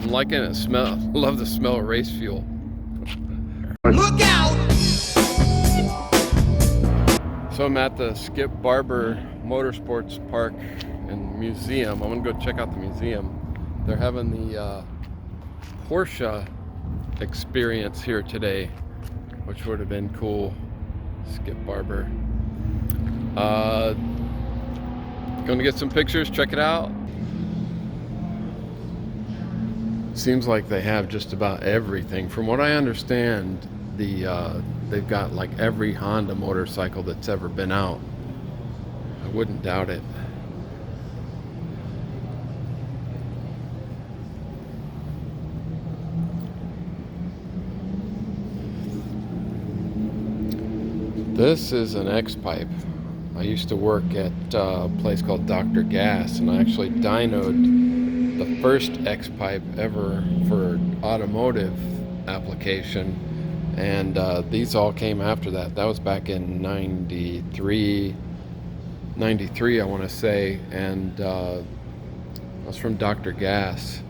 I'm liking it. Love the smell of race fuel. Look out! So I'm at the Skip Barber Motorsports Park and Museum. I'm gonna go check out the museum. They're having the Porsche experience here today, which would have been cool. Skip Barber. Gonna get some pictures, check it out. Seems like they have just about everything. From what I understand, they've got like every Honda motorcycle that's ever been out. I wouldn't doubt it. This is an X-Pipe. I used to work at a place called Dr. Gas, and I actually dynoed the first X-Pipe ever for automotive application, and these all came after that. That was back in 93 I want to say, and I was from Dr. Gas.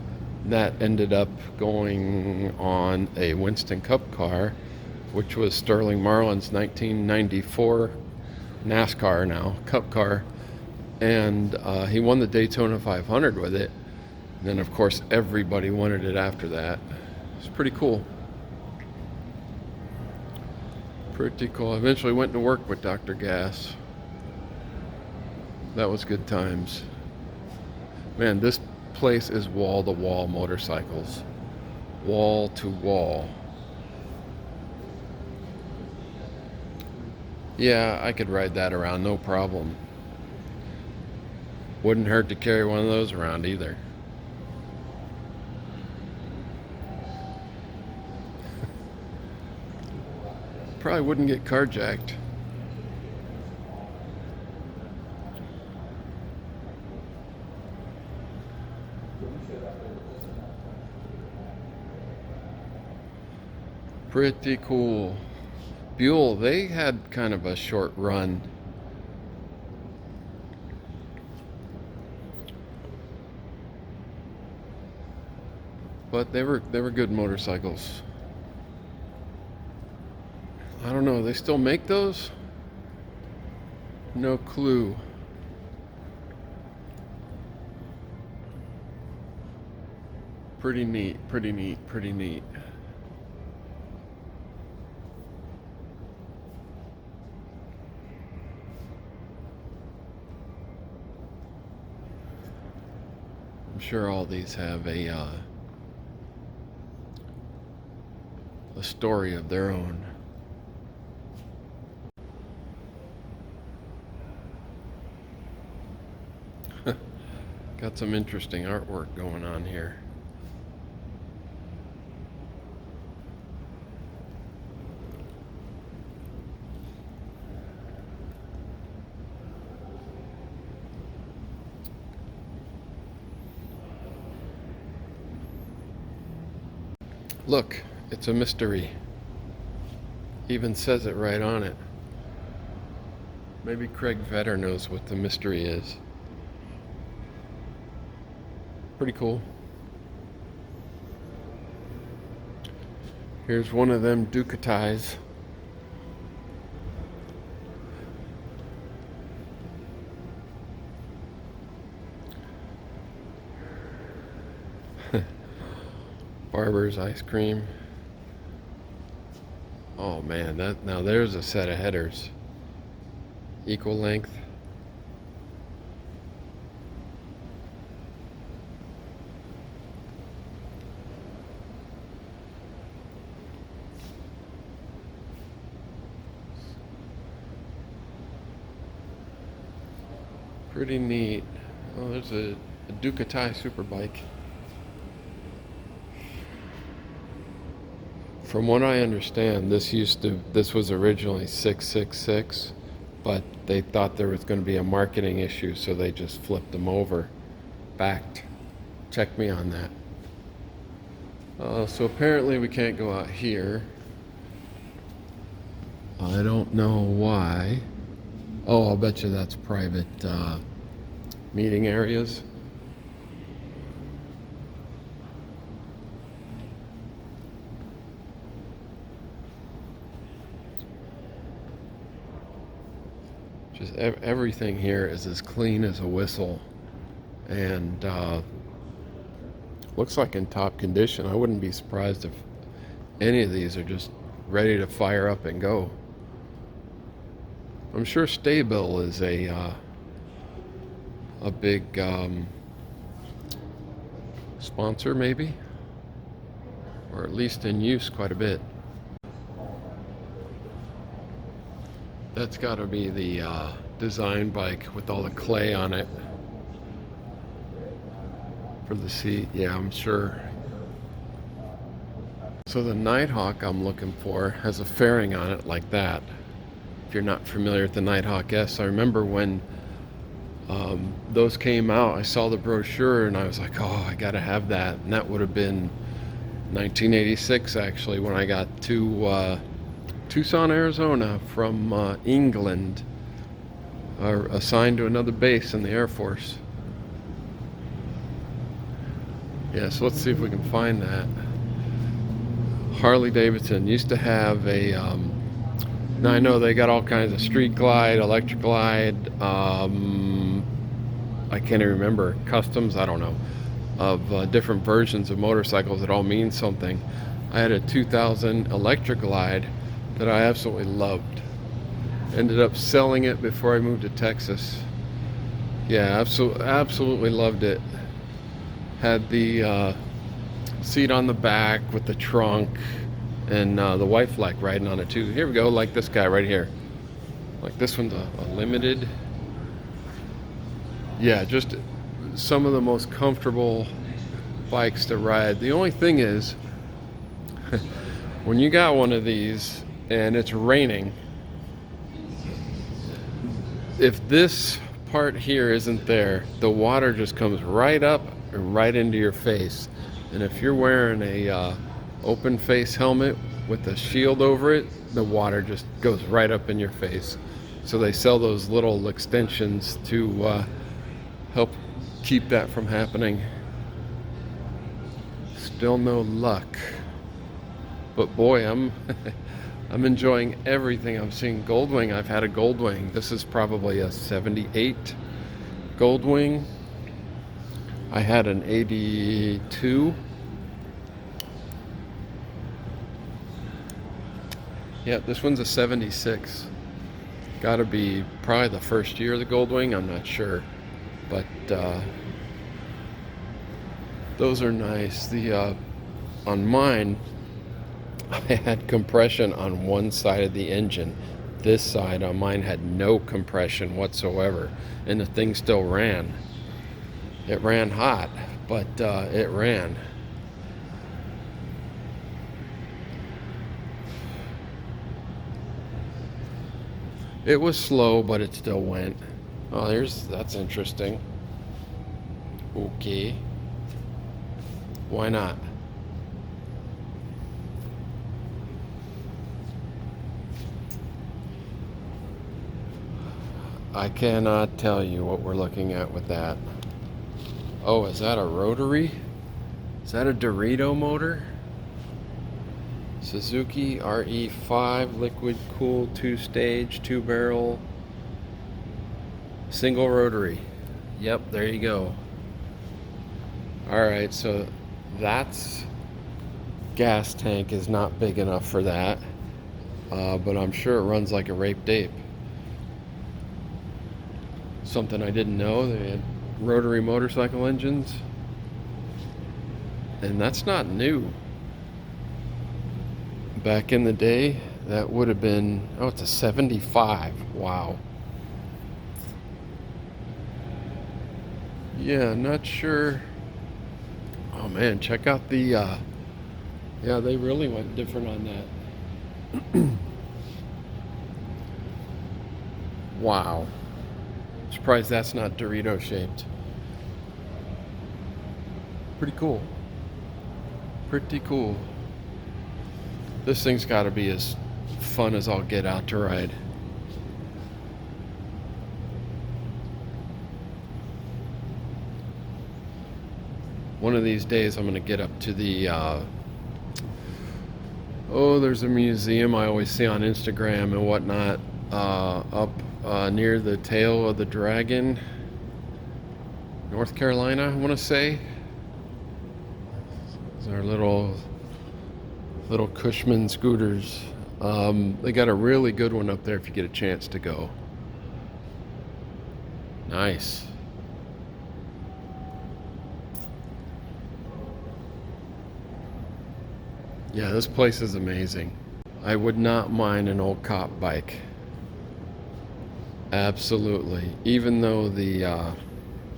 That ended up going on a Winston Cup car, which was Sterling Marlin's 1994 NASCAR now, Cup car, and he won the Daytona 500 with it. And then of course everybody wanted it after that. It's pretty cool. Pretty cool. I eventually went to work with Dr. Gas. That was good times. Man, this place is wall to wall motorcycles. Wall to wall. Yeah, I could ride that around, no problem. Wouldn't hurt to carry one of those around either. Probably wouldn't get carjacked. Pretty cool. Buell, they had kind of a short run. But they were good motorcycles. I don't know, they still make those? No clue. Pretty neat, pretty neat, pretty neat. I'm sure all these have a story of their own. Got some interesting artwork going on here. Look, it's a mystery. Even says it right on it. Maybe Craig Vetter knows what the mystery is. Pretty cool. Here's one of them Ducatis. Barber's ice cream. Oh man, now there's a set of headers. Equal length. Pretty neat. Oh, there's a Ducati Superbike. From what I understand, this was originally 666, but they thought there was going to be a marketing issue, so they just flipped them over. Backed. Check me on that. So apparently we can't go out here. I don't know why. Oh, I'll bet you that's private meeting areas. Just everything here is as clean as a whistle, and looks like in top condition. I wouldn't be surprised if any of these are just ready to fire up and go. I'm sure Staybill is a big sponsor, maybe, or at least in use quite a bit. That's got to be the design bike with all the clay on it for the seat. Yeah, I'm sure. So the Nighthawk I'm looking for has a fairing on it like that. If you're not familiar with the Nighthawk S, I remember when those came out, I saw the brochure and I was like, oh, I gotta have that. And that would have been 1986 actually, when I got to Tucson, Arizona from England, assigned to another base in the Air Force. Yeah, so let's see if we can find that. Harley Davidson used to have a now I know they got all kinds of street glide, electric glide, I can't even remember, customs, I don't know, of different versions of motorcycles that all mean something. I had a 2000 electric glide that I absolutely loved. Ended up selling it before I moved to Texas. Yeah, absolutely loved it. Had the seat on the back with the trunk, and the white flag riding on it too. Here we go, like this guy right here. Like this one's a limited. Yeah, just some of the most comfortable bikes to ride. The only thing is, when you got one of these and it's raining, if this part here isn't there, the water just comes right up and right into your face. And if you're wearing a open face helmet with a shield over it, the water just goes right up in your face. So they sell those little extensions to help keep that from happening. Still no luck. But boy, I'm enjoying everything I'm seeing. Goldwing, I've had a Goldwing. This is probably a 78 Goldwing. I had an 82. Yeah, this one's a 76. Gotta be probably the first year of the Goldwing, I'm not sure. But those are nice. The on mine, I had compression on one side of the engine. This side on mine had no compression whatsoever, and the thing still ran. It ran hot, but it ran. It was slow, but it still went. Oh, that's interesting. Okay. Why not? I cannot tell you what we're looking at with that. Oh, is that a rotary? Is that a Dorito motor? Suzuki RE5 liquid cooled 2-stage 2-barrel single rotary. Yep, there you go. Alright, so that's gas tank is not big enough for that, but I'm sure it runs like a raped ape. Something I didn't know, they had rotary motorcycle engines, and that's not new. Back in the day, that would have been, oh, it's a 75. Wow. Yeah, not sure. Oh man, check out the yeah, they really went different on that. Wow. Surprised that's not Dorito shaped. Pretty cool. Pretty cool. This thing's got to be as fun as I'll get out to ride. One of these days I'm going to get up to the oh, there's a museum I always see on Instagram and whatnot up near the tail of the dragon, North Carolina, I want to say. These are little Cushman scooters. They got a really good one up there if you get a chance to go. Nice. Yeah, this place is amazing. I would not mind an old cop bike. Absolutely. Even though the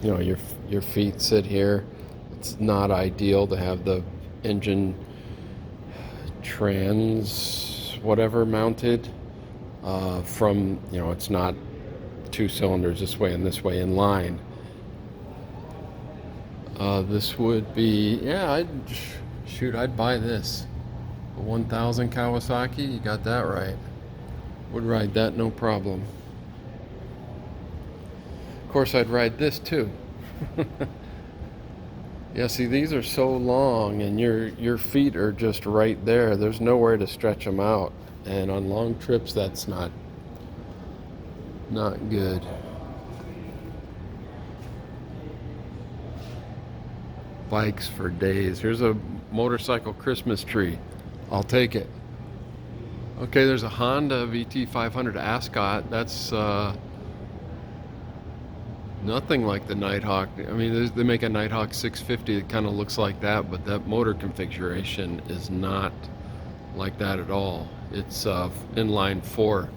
your feet sit here, it's not ideal to have the engine trans whatever mounted from, it's not two cylinders this way and this way in line. This would be, I'd buy this. A 1000 Kawasaki, you got that right. Would ride that no problem. Of course, I'd ride this too. Yeah, see, these are so long and your feet are just right there. There's nowhere to stretch them out. And on long trips, that's not good. Bikes for days. Here's a motorcycle Christmas tree. I'll take it. Okay, there's a Honda VT500 Ascot. That's nothing like the Nighthawk. I mean, they make a Nighthawk 650 that kind of looks like that, but that motor configuration is not like that at all. It's inline 4.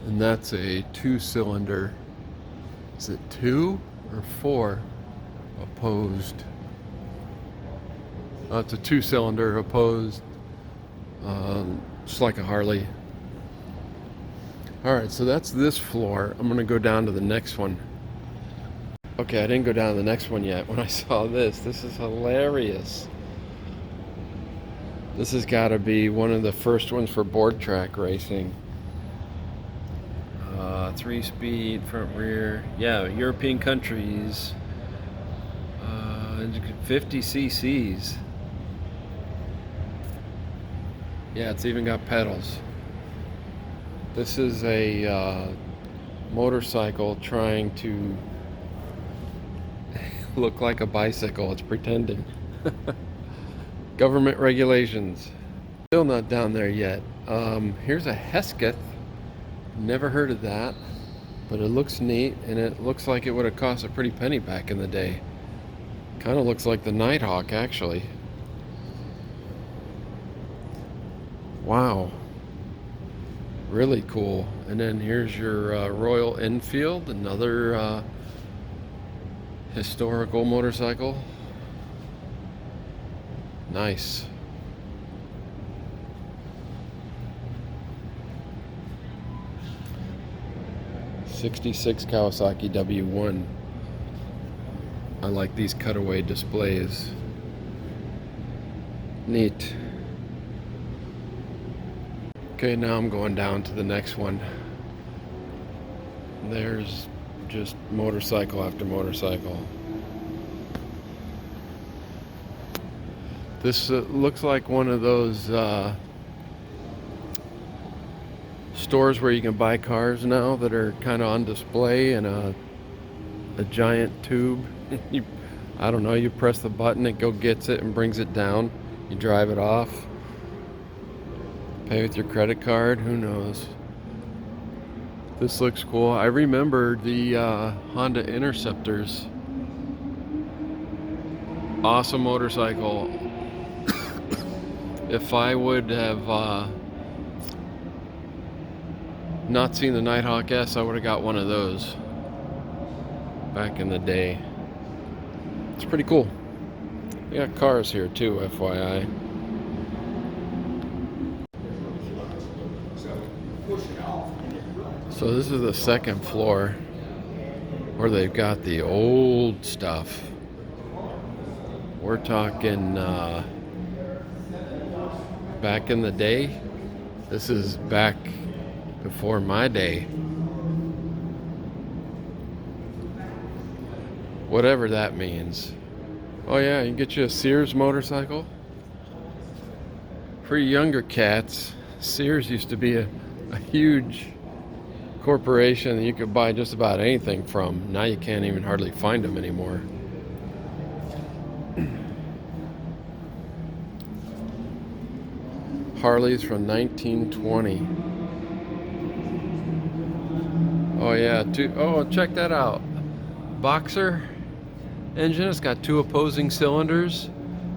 And that's a 2-cylinder. Is it 2 or 4 opposed? It's a 2-cylinder opposed, just like a Harley. All right, so that's this floor. I'm gonna go down to the next one. Okay, I didn't go down to the next one yet. When I saw this is hilarious. This has got to be one of the first ones for board track racing. 3-speed front rear. Yeah, European countries. 50 cc's. Yeah, it's even got pedals. This is a motorcycle trying to look like a bicycle. It's pretending. Government regulations. Still not down there yet. Here's a Hesketh. Never heard of that, but it looks neat, and it looks like it would have cost a pretty penny back in the day. Kind of looks like the Nighthawk, actually. Wow. Really cool. And then here's your Royal Enfield, another historical motorcycle. Nice. '66 Kawasaki W1. I like these cutaway displays. Neat. Okay, now I'm going down to the next one. There's just motorcycle after motorcycle. This looks like one of those stores where you can buy cars now that are kind of on display in a giant tube. I don't know, you press the button, it gets it and brings it down. You drive it off. Pay with your credit card, who knows. This looks cool. I remember the Honda Interceptors. Awesome motorcycle. If I would have not seen the Nighthawk S, I would have got one of those back in the day. It's pretty cool. They got cars here too, FYI. So this is the second floor where they've got the old stuff. We're talking back in the day. This is back before my day. Whatever that means. Oh yeah, you can get you a Sears motorcycle. For younger cats, Sears used to be a huge corporation that you could buy just about anything from. Now you can't even hardly find them anymore. Harleys from 1920. Oh yeah, oh, check that out. Boxer engine. It's got 2 opposing cylinders.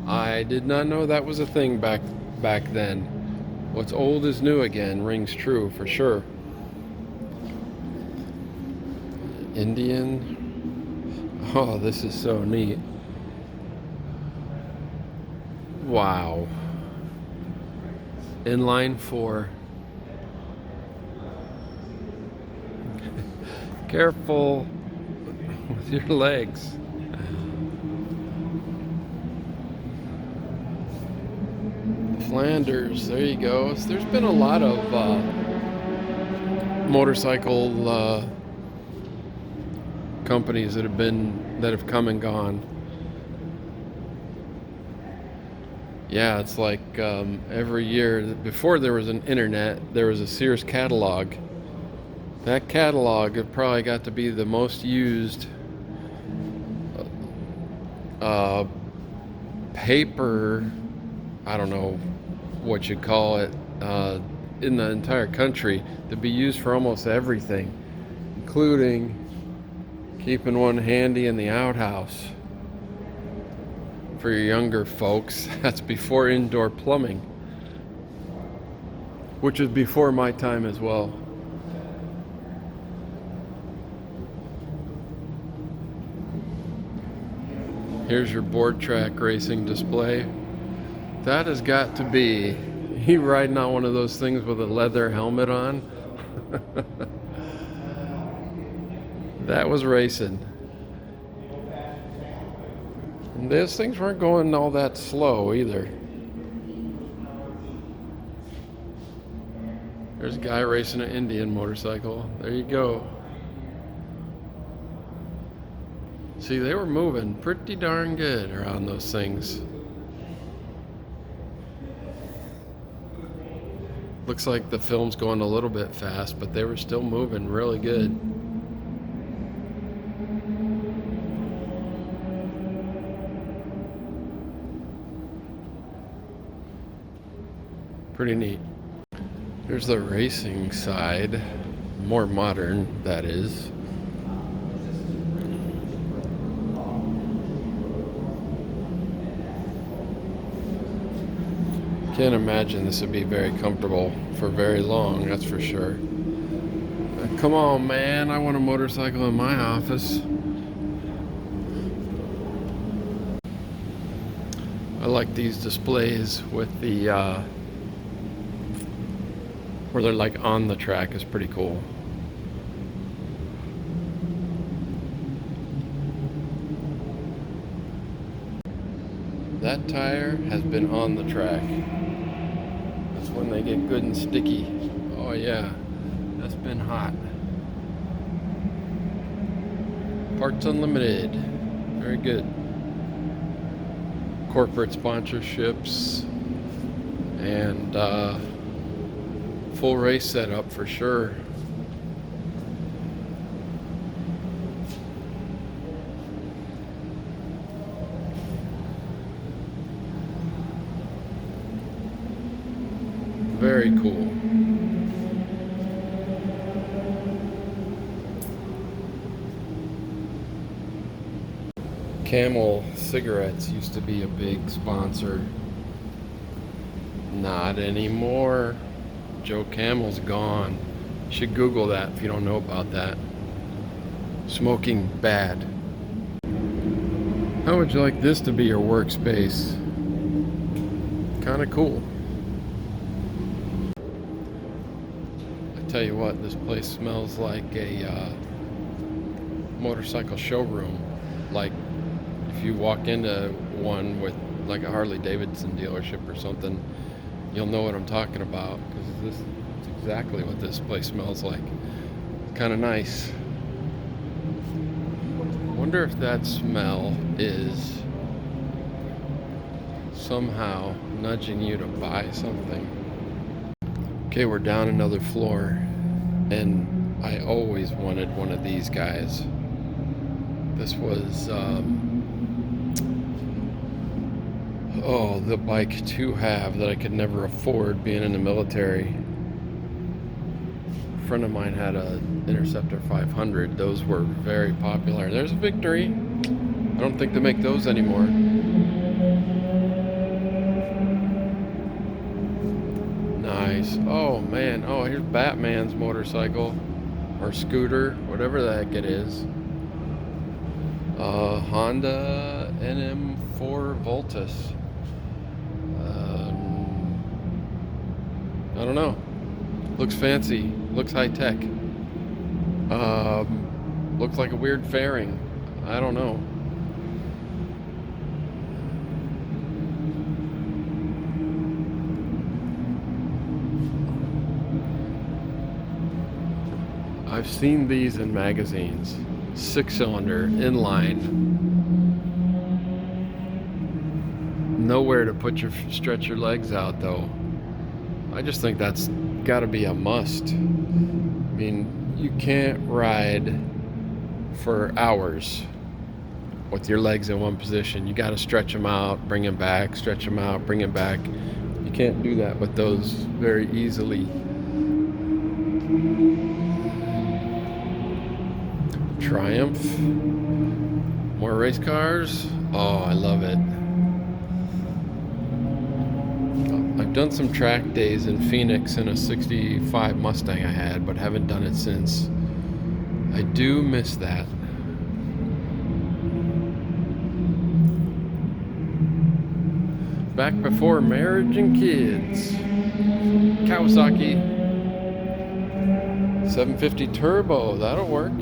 I did not know that was a thing back then. What's old is new again rings true for sure. Indian. Oh, this is so neat. Wow. Inline 4. Careful with your legs. Flanders, there you go. So there's been a lot of motorcycle companies that have come and gone. Yeah, it's like every year. Before there was an internet, there was a Sears Catalog. That catalog had probably got to be the most used paper, I don't know what you call it, in the entire country, to be used for almost everything, including keeping one handy in the outhouse. For your younger folks, that's before indoor plumbing, which is before my time as well. Here's your board track racing display. That has got to be, he riding on one of those things with a leather helmet on. That was racing. And those things weren't going all that slow either. There's a guy racing an Indian motorcycle. There you go. See, they were moving pretty darn good around those things. Looks like the film's going a little bit fast, but they were still moving really good. Pretty neat. Here's the racing side, more modern, that is. Can't imagine this would be very comfortable for very long, that's for sure. Come on, man, I want a motorcycle in my office. I like these displays with the where they're like on the track, is pretty cool. That tire has been on the track. That's when they get good and sticky. Oh yeah, that's been hot. Parts Unlimited, very good. Corporate sponsorships and full race setup for sure. Very cool. Camel cigarettes used to be a big sponsor. Not anymore. Joe Camel's gone. You should Google that if you don't know about that. Smoking bad. How would you like this to be your workspace? Kind of cool. Tell you what, this place smells like a motorcycle showroom. Like if you walk into one with like a Harley Davidson dealership or something, you'll know what I'm talking about, because this is exactly what this place smells like. Kind of nice. Wonder if that smell is somehow nudging you to buy something. Okay, we're down another floor, and I always wanted one of these guys. This was, the bike to have that I could never afford being in the military. A friend of mine had a Interceptor 500. Those were very popular. There's a Victory. I don't think they make those anymore. Nice. Oh man. Oh, here's Batman's motorcycle or scooter, whatever the heck it is. Honda NM4 Voltus. I don't know. Looks fancy. Looks high tech. Looks like a weird fairing. I don't know. I've seen these in magazines. 6-cylinder, inline. Nowhere to stretch your legs out though. I just think that's gotta be a must. I mean, you can't ride for hours with your legs in one position. You gotta stretch them out, bring them back, stretch them out, bring them back. You can't do that with those very easily. Triumph. More race cars. Oh, I love it. I've done some track days in Phoenix in a 65 Mustang I had, but haven't done it since. I do miss that. Back before marriage and kids. Kawasaki 750 Turbo, that'll work.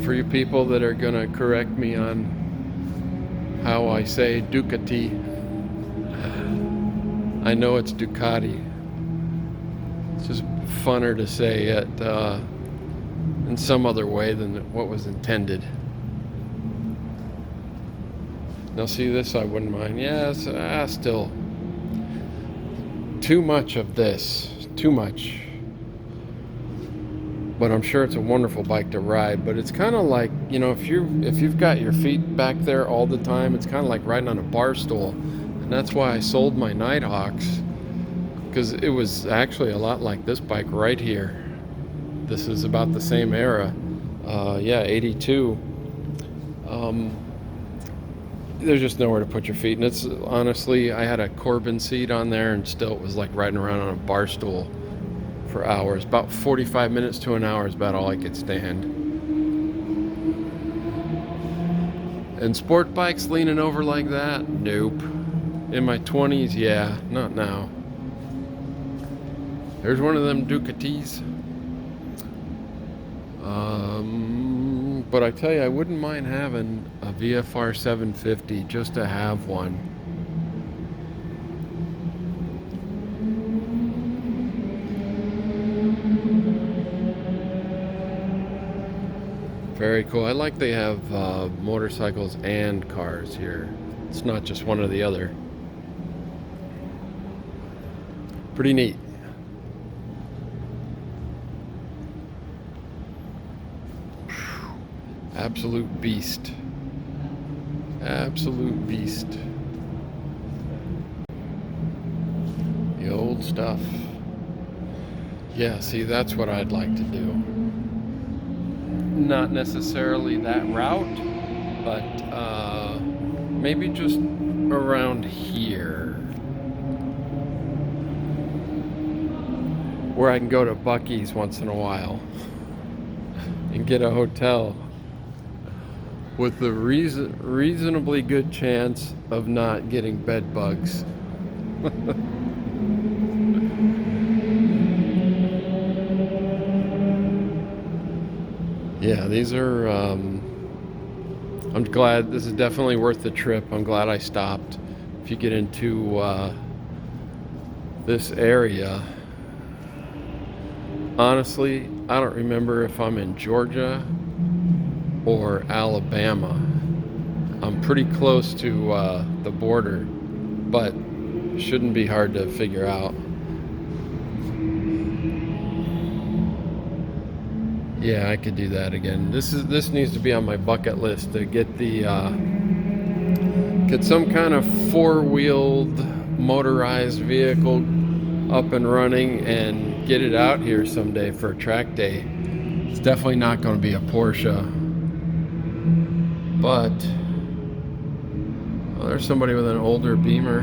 For you people that are gonna correct me on how I say Ducati, I know it's Ducati. It's just funner to say it in some other way than what was intended. Now see, this I wouldn't mind. Yes, still too much of this. Too much. But I'm sure it's a wonderful bike to ride. But it's kind of like, you know, if you've got your feet back there all the time, it's kind of like riding on a bar stool. And that's why I sold my Nighthawks, because it was actually a lot like this bike right here. This is about the same era. 82. There's just nowhere to put your feet. And it's honestly, I had a Corbin seat on there, and still it was like riding around on a bar stool for hours. About 45 minutes to an hour is about all I could stand. And sport bikes leaning over like that? Nope. In my 20s, yeah, not now. There's one of them Ducatis. But I tell you, I wouldn't mind having a VFR 750 just to have one. Very cool. I like they have motorcycles and cars here. It's not just one or the other. Pretty neat. Absolute beast. Absolute beast. The old stuff. Yeah, see, that's what I'd like to do. Not necessarily that route, but maybe just around here, where I can go to Buc-ee's once in a while and get a hotel with a reasonably good chance of not getting bed bugs. Yeah, these are, I'm glad, this is definitely worth the trip. I'm glad I stopped. If you get into this area, honestly, I don't remember if I'm in Georgia or Alabama. I'm pretty close to the border, but shouldn't be hard to figure out. Yeah, I could do that again. This needs to be on my bucket list to get some kind of four-wheeled motorized vehicle up and running and get it out here someday for a track day. It's definitely not going to be a Porsche, but there's somebody with an older Beamer.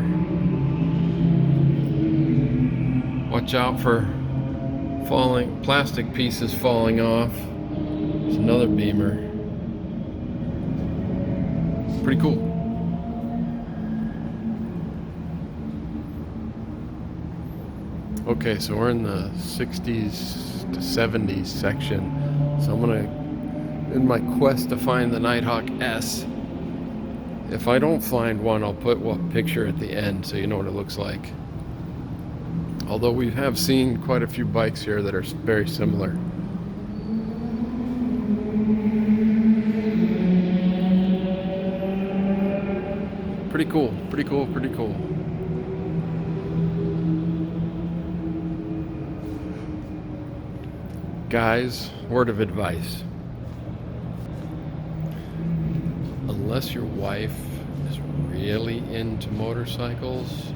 Watch out for plastic pieces falling off. There's another Beamer. Pretty cool. Okay, so we're in the 60s to 70s section. So I'm gonna, in my quest to find the Nighthawk S, if I don't find one, I'll put one picture at the end so you know what it looks like. Although we have seen quite a few bikes here that are very similar. Pretty cool, pretty cool, pretty cool. Guys, word of advice. Unless your wife is really into motorcycles,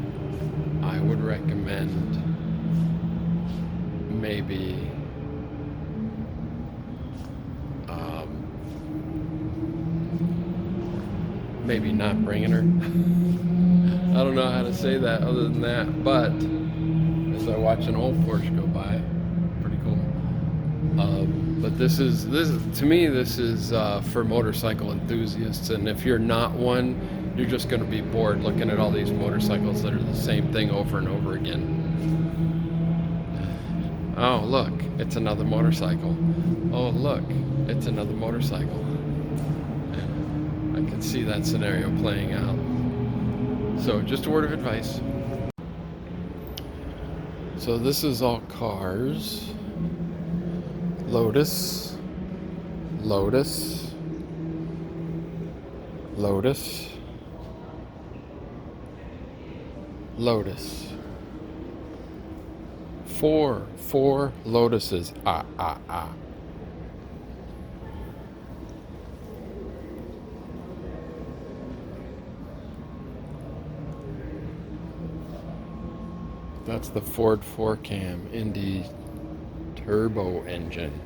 I would recommend maybe not bringing her. I don't know how to say that other than that, but as I watch an old Porsche go by, pretty cool. But this is to me for motorcycle enthusiasts, and if you're not one, you're just going to be bored looking at all these motorcycles that are the same thing over and over again. Oh, look, it's another motorcycle. Oh, look, it's another motorcycle. I can see that scenario playing out. So, just a word of advice. So, this is all cars. Lotus. Lotus. Lotus. Lotus. Four Lotuses. That's the Ford 4Cam Indy turbo engine.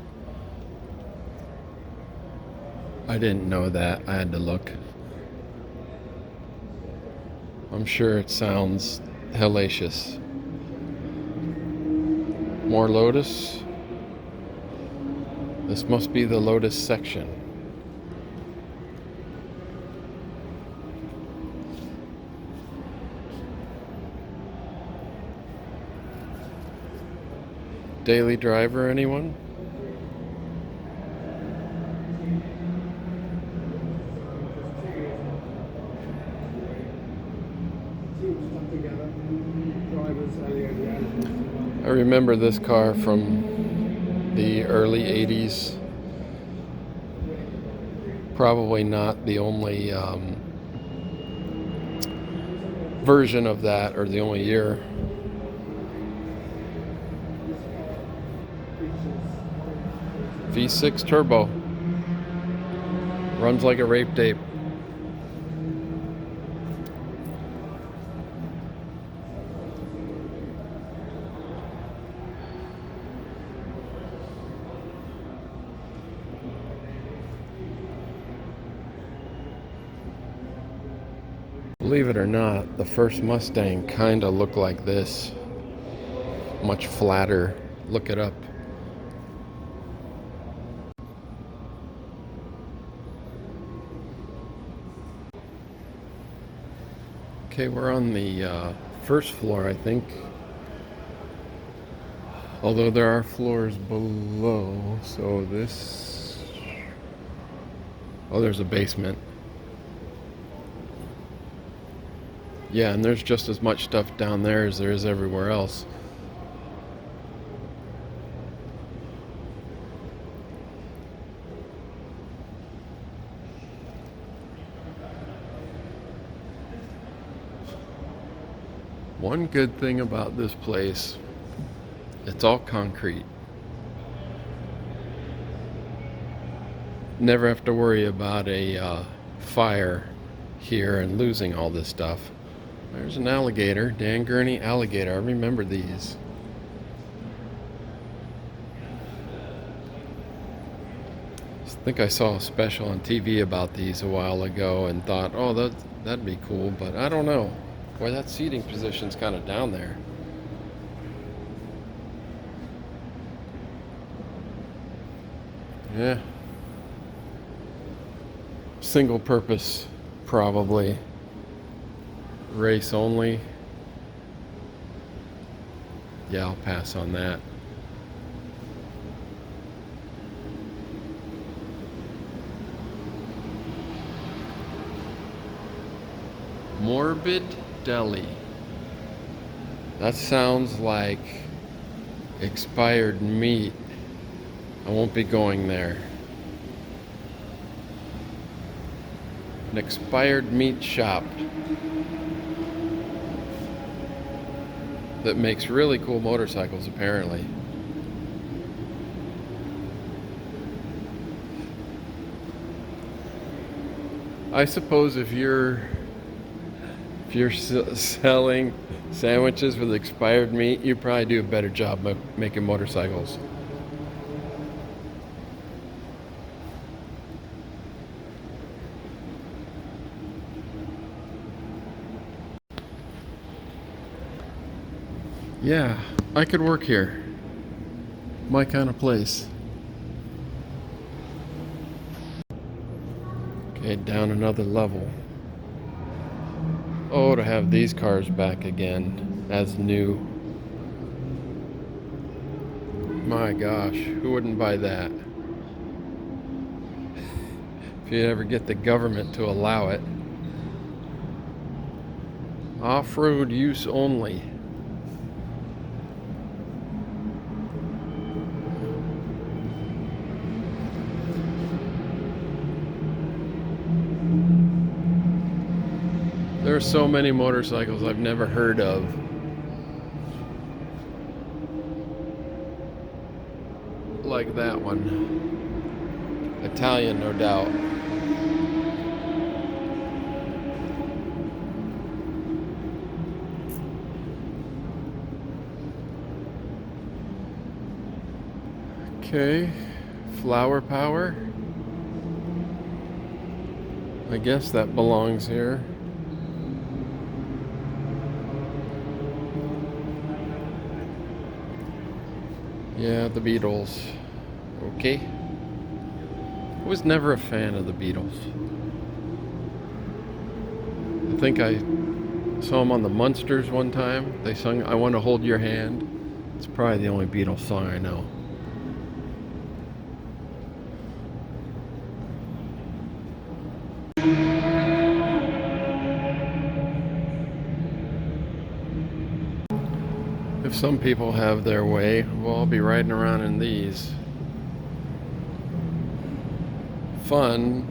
I didn't know that. I had to look. I'm sure it sounds hellacious. More Lotus. This must be the Lotus section. Daily driver, anyone? I remember this car from the early 80s. Probably not the only version of that, or the only year. V6 turbo. Runs like a rape tape. Believe it or not, the first Mustang kind of looked like this. Much flatter. Look it up. Okay, we're on the first floor, I think. Although there are floors below, so this... Oh, there's a basement. Yeah, and there's just as much stuff down there as there is everywhere else. One good thing about this place, it's all concrete. Never have to worry about a fire here and losing all this stuff. There's an alligator, Dan Gurney alligator. I remember these. I think I saw a special on TV about these a while ago and thought, oh, that'd be cool, but I don't know. Boy, that seating position's kind of down there. Yeah. Single purpose, probably. Race only. Yeah, I'll pass on that. Morbid Deli. That sounds like expired meat. I won't be going there. An expired meat shop that makes really cool motorcycles, apparently. I suppose if you're selling sandwiches with expired meat, you probably do a better job making motorcycles. Yeah, I could work here. My kind of place. Okay, down another level. Oh, to have these cars back again as new. My gosh, who wouldn't buy that? If you ever get the government to allow it. Off-road use only. There are so many motorcycles I've never heard of. Like that one. Italian, no doubt. Okay, flower power. I guess that belongs here. Yeah, the Beatles. Okay. I was never a fan of the Beatles. I think I saw them on the Munsters one time. They sung I Want to Hold Your Hand. It's probably the only Beatles song I know. If some people have their way, we'll all be riding around in these. Fun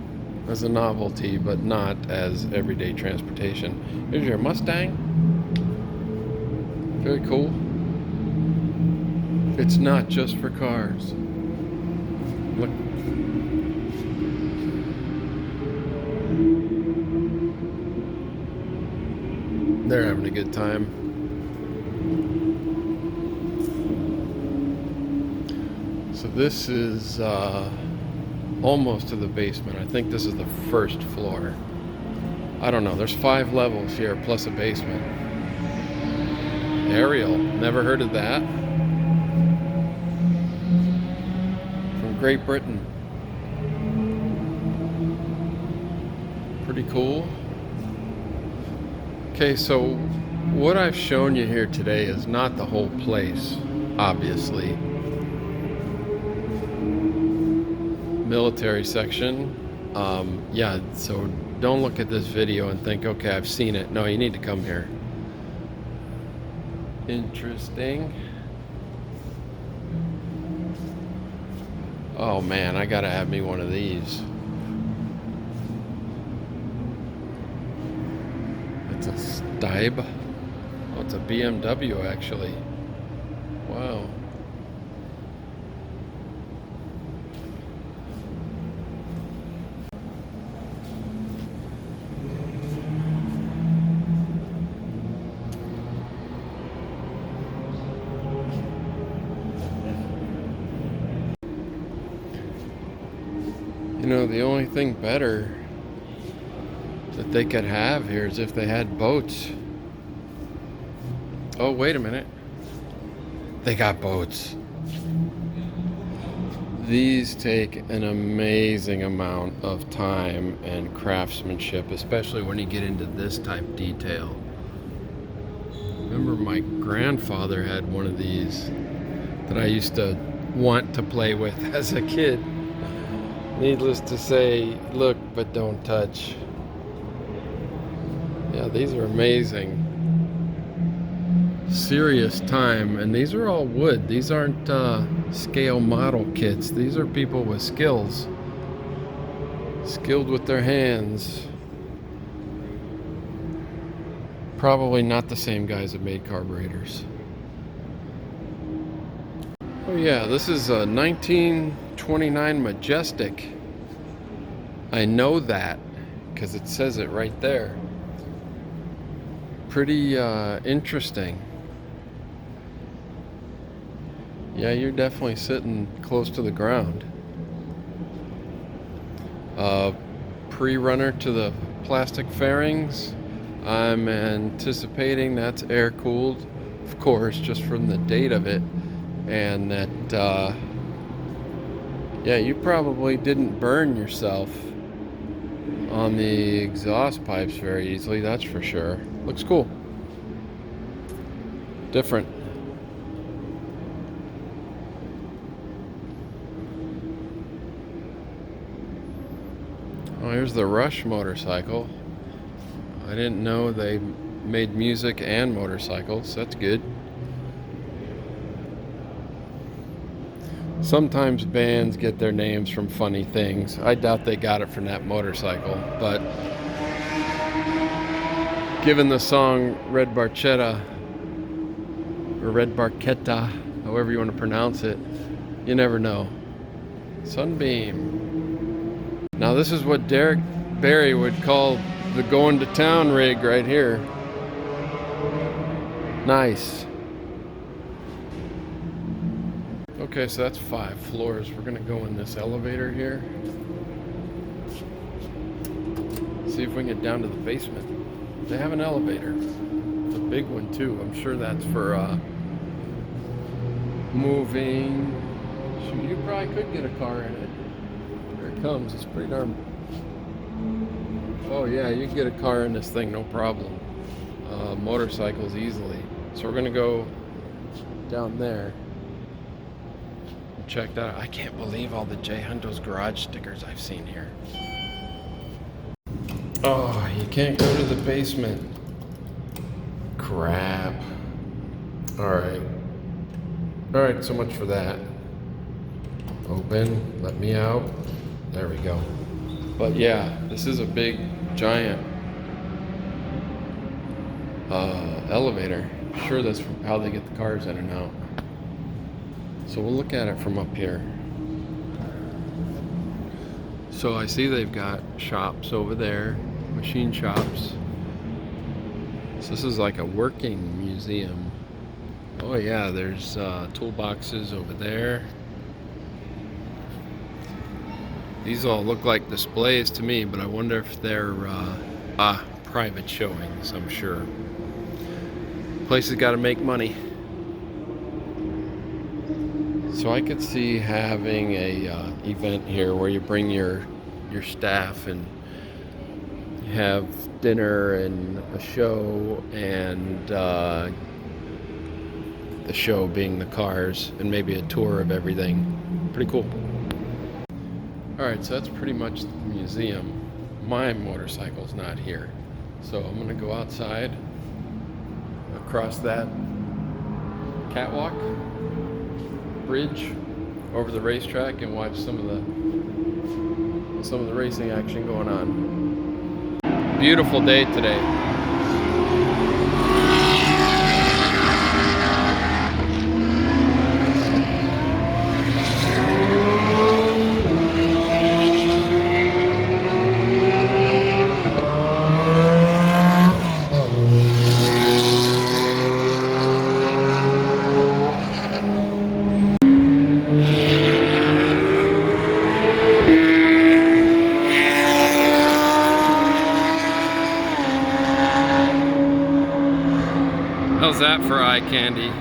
as a novelty, but not as everyday transportation. Here's your Mustang. Very cool. It's not just for cars. Look. They're having a good time. So this is almost to the basement. I think this is the first floor. I don't know. There's 5 levels here plus a basement. Ariel. Never heard of that. From Great Britain. Pretty cool. Okay, so what I've shown you here today is not the whole place, obviously. Military section. Yeah, so don't look at this video and think, okay, I've seen it. No, you need to come here. Interesting. Oh man, I gotta have me one of these. It's a Stibe. it's a BMW actually. Wow. You know, the only thing better that they could have here is if they had boats. Oh, wait a minute. They got boats. These take an amazing amount of time and craftsmanship, especially when you get into this type detail. Remember my grandfather had one of these that I used to want to play with as a kid. Needless to say, look but don't touch. Yeah, these are amazing. Serious time, and these are all wood. These aren't scale model kits. These are people with skills. Skilled with their hands. Probably not the same guys that made carburetors. Oh yeah, this is a 1929 Majestic. I know that because it says it right there. Pretty interesting. Yeah, you're definitely sitting close to the ground. Pre-runner to the plastic fairings. I'm anticipating that's air-cooled, of course, just from the date of it. And that, yeah, you probably didn't burn yourself on the exhaust pipes very easily, that's for sure. Looks cool. Different. Oh, here's the Rush motorcycle. I didn't know they made music and motorcycles. That's good. Sometimes bands get their names from funny things. I doubt they got it from that motorcycle, but given the song Red Barchetta, or Red Barchetta, however you want to pronounce it, you never know. Sunbeam. Now this is what Derek Barry would call the going to town rig right here. Nice. Okay, so that's 5 floors. We're gonna go in this elevator here. See if we can get down to the basement. They have an elevator. It's a big one too. I'm sure that's for moving. Shoot, you probably could get a car in it. Here it comes. It's pretty darn. Oh yeah, you can get a car in this thing, no problem. Motorcycles easily. So we're gonna go down there. Check that out. I can't believe all the J Hunto's garage stickers I've seen here. Oh, you can't go to the basement. Crap. Alright. Alright, so much for that. Open, let me out. There we go. But yeah, this is a big, giant elevator. I'm sure that's how they get the cars in and out. So we'll look at it from up here. So I see they've got shops over there, machine shops. So this is like a working museum. Oh yeah, there's toolboxes over there. These all look like displays to me, but I wonder if they're private showings, I'm sure. Place has got to make money. So I could see having a event here where you bring your staff and have dinner and a show, and the show being the cars and maybe a tour of everything. Pretty cool. Alright, so that's pretty much the museum. My motorcycle's not here. So I'm gonna go outside across that catwalk bridge over the racetrack and watch some of the racing action going on. Beautiful day today. that for eye candy?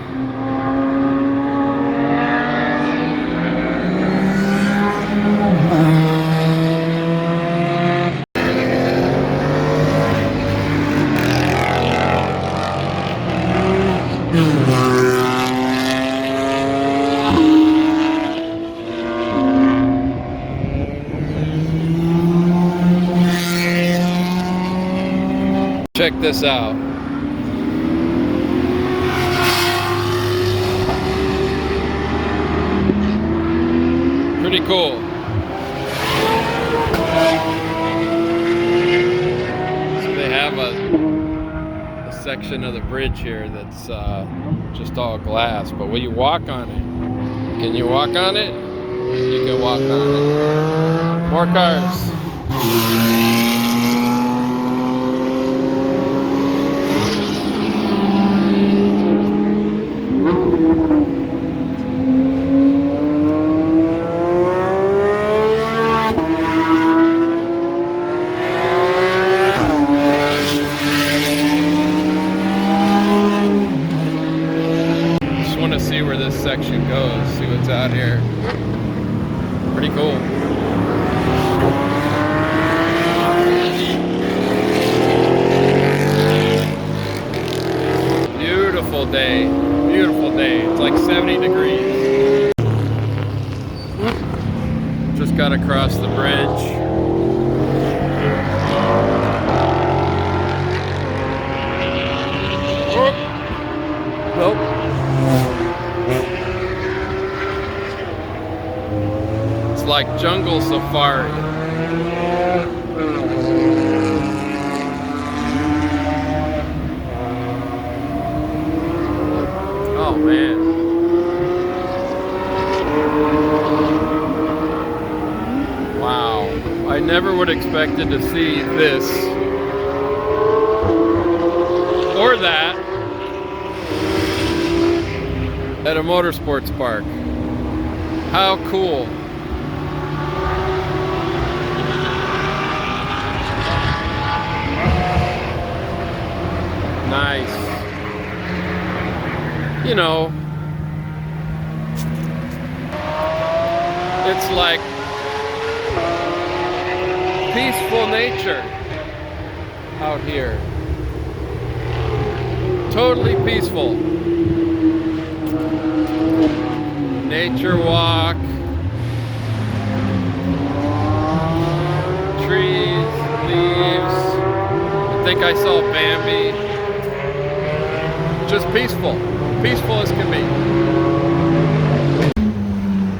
Check this out. Pretty cool. So they have a section of the bridge here that's just all glass, but when you walk on it, can you walk on it? You can walk on it. More cars. See where this section goes, see what's out here. Pretty cool. Beautiful day, beautiful day. It's like 70 degrees. Just got across the bridge. Nope. It's like jungle safari. Oh man. Wow. I never would have expected to see this or that at a motorsports park. How cool. Nice. You know, it's like peaceful nature out here. Totally peaceful. Nature walk. Trees, leaves. I think I saw Bambi. Just peaceful. Peaceful as can be.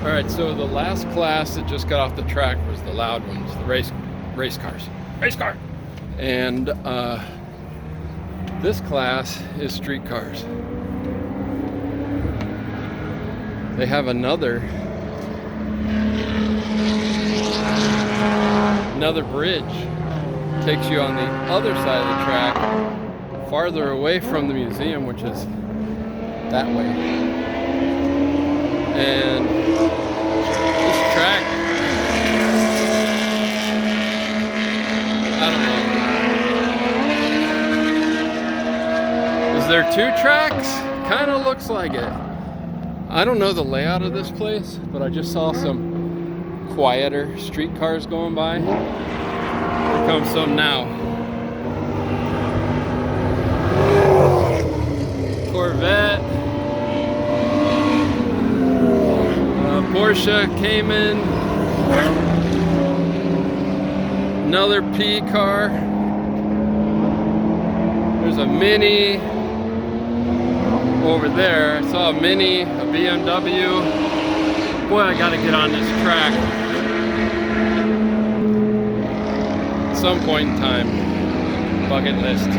Alright, so the last class that just got off the track was the loud ones, the race cars. Race car! And this class is street cars. They have another bridge. Takes you on the other side of the track, farther away from the museum, which is that way. And this track, I don't know. Is there two tracks? Kind of looks like it. I don't know the layout of this place, but I just saw some quieter street cars going by. Here comes some now. Corvette. Porsche Cayman. Another P car. There's a Mini over there. I saw a Mini, a BMW. Boy, I gotta get on this track at some point in time. Bucket list.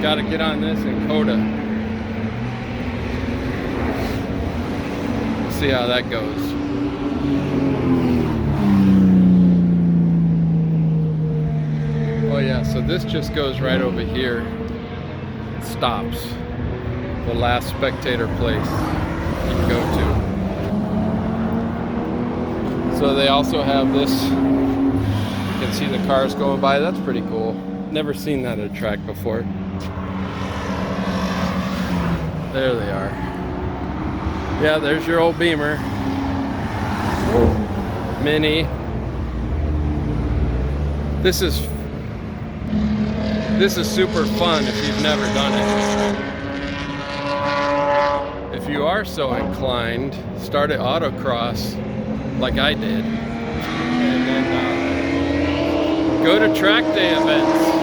Gotta get on this in Coda. See how that goes. Oh yeah, so this just goes right over here. It stops. The last spectator place you can go to. So they also have this. You can see the cars going by. That's pretty cool. Never seen that at a track before. There they are. Yeah, there's your old Beamer. Mini. This is super fun if you've never done it. If you are so inclined, start at autocross like I did. And then go to track day events.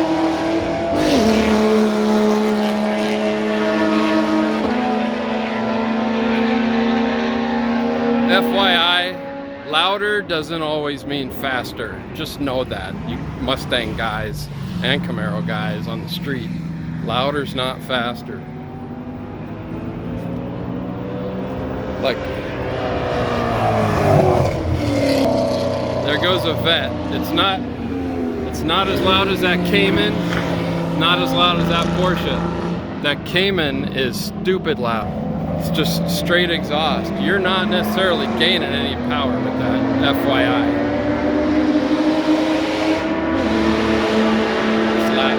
FYI, louder doesn't always mean faster. Just know that. You Mustang guys and Camaro guys on the street, louder's not faster. Like, there goes a vet. It's not as loud as that Cayman, not as loud as that Porsche. That Cayman is stupid loud. It's just straight exhaust. You're not necessarily gaining any power with that, FYI. It's loud.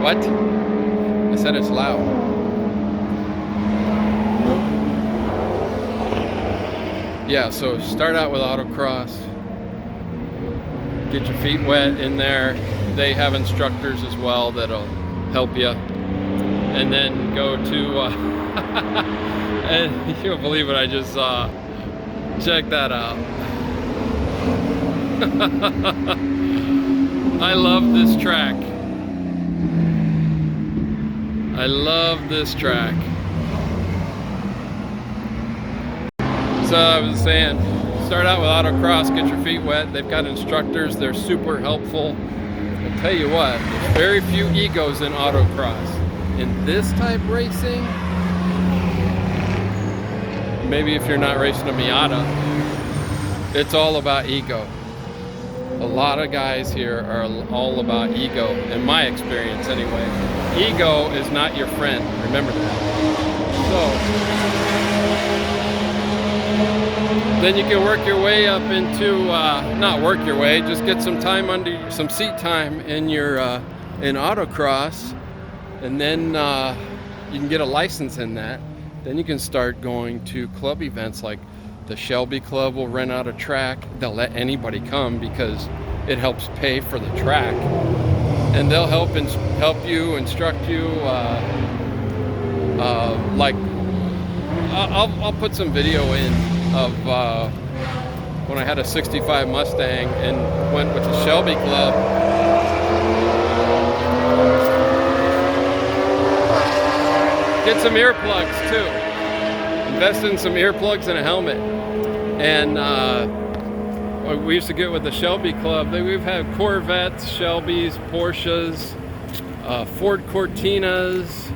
What? I said it's loud. Yeah, so start out with autocross. Get your feet wet in there. They have instructors as well that'll help you. And then go to and you won't believe what I just saw. Check that out. I love this track. I love this track. So I was saying, start out with autocross, get your feet wet. They've got instructors, they're super helpful. I'll tell you what, there's very few egos in autocross. In this type racing, maybe if you're not racing a Miata, it's all about ego. A lot of guys here are all about ego, in my experience anyway. Ego is not your friend, remember that. So then you can work your way up into, not work your way, just get some time under, some seat time in your, in autocross, and then you can get a license in that. Then you can start going to club events like the Shelby Club will rent out a track. They'll let anybody come because it helps pay for the track. And they'll help you, instruct you. Like, I'll put some video in of when I had a 65 Mustang and went with the Shelby Club. Get some earplugs too. Invest in some earplugs and a helmet. And we used to get with the Shelby Club. We've had Corvettes, Shelbys, Porsches, Ford Cortinas,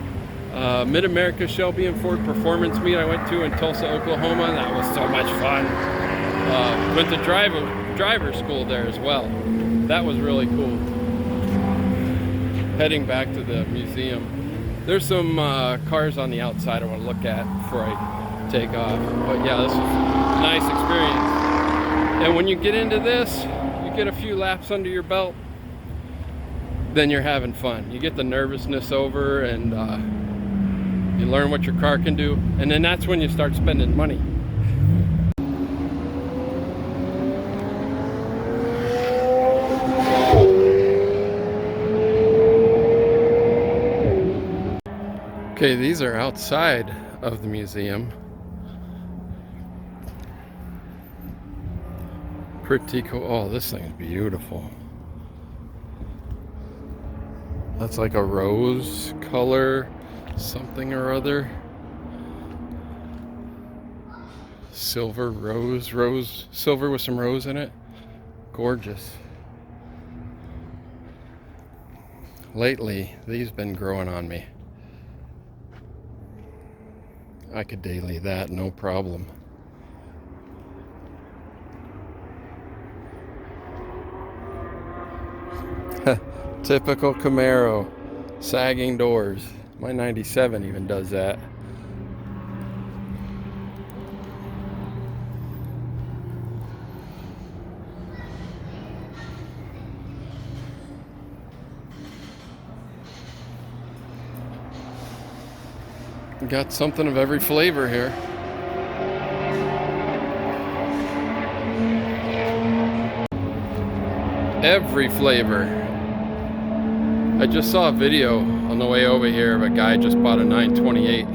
Mid-America Shelby and Ford Performance Meet I went to in Tulsa, Oklahoma. That was so much fun. Went to driver school there as well. That was really cool. Heading back to the museum. There's some cars on the outside I want to look at before I take off. But yeah, this is a nice experience. And when you get into this, you get a few laps under your belt, then you're having fun. You get the nervousness over and you learn what your car can do. And then that's when you start spending money. Okay, these are outside of the museum. Pretty cool. Oh, this thing's beautiful. That's like a rose color, something or other. Silver rose, silver with some rose in it. Gorgeous. Lately, these have been growing on me. I could daily that, no problem. Typical Camaro, sagging doors. My 97 even does that. Got something of every flavor here. Every flavor. I just saw a video on the way over here of a guy just bought a 928.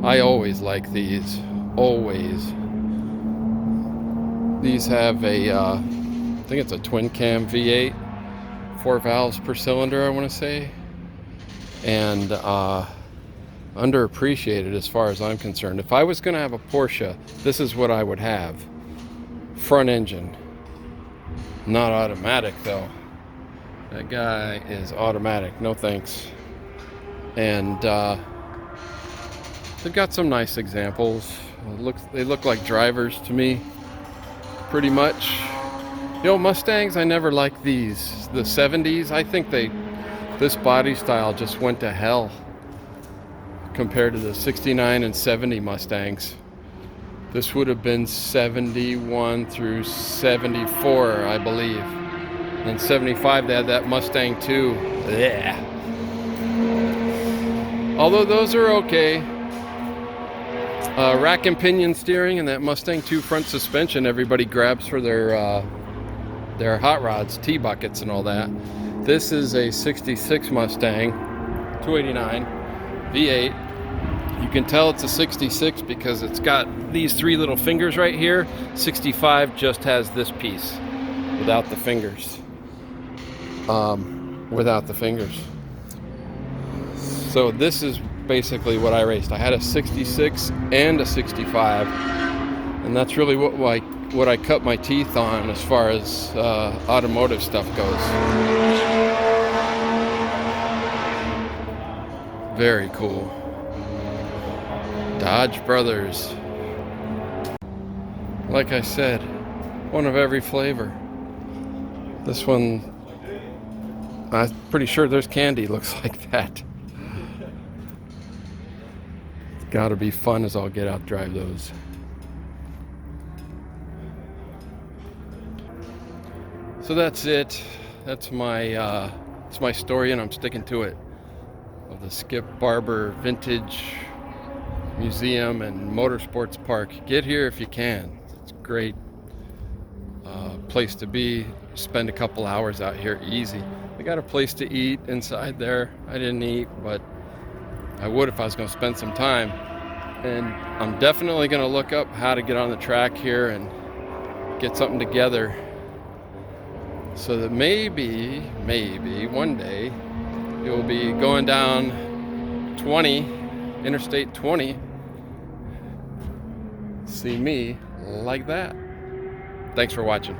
I always like these. Always. These have a, I think it's a twin cam V8, 4 valves per cylinder, I want to say. And underappreciated as far as I'm concerned. If I was going to have a Porsche, this is what I would have. Front engine. Not automatic though. That guy is automatic, no thanks. And they've got some nice examples. They look like drivers to me, pretty much. You know, Mustangs, I never liked these. The 70s, I think this body style just went to hell compared to the 69 and 70 Mustangs. This would have been 71 through 74, I believe. And 75, they had that Mustang 2. Yeah. Although those are okay. Rack and pinion steering and that Mustang 2 front suspension everybody grabs for their hot rods, T-buckets and all that. This is a 66 Mustang, 289 V8. You can tell it's a 66 because it's got these 3 little fingers right here. 65 just has this piece without the fingers. So this is basically what I raced. I had a 66 and a 65, and that's really what I cut my teeth on as far as automotive stuff goes. Very cool. Dodge Brothers. Like I said, one of every flavor. This one, I'm pretty sure there's candy looks like that. It's gotta be fun as all get out drive those. So that's it. That's my story, and I'm sticking to it. Of the Skip Barber Vintage Museum and Motorsports Park. Get here if you can. It's a great place to be. Spend a couple hours out here easy. They got a place to eat inside there. I didn't eat, but I would if I was going to spend some time. And I'm definitely going to look up how to get on the track here and get something together so that maybe one day you'll be going down Interstate 20, see me like that. Thanks for watching.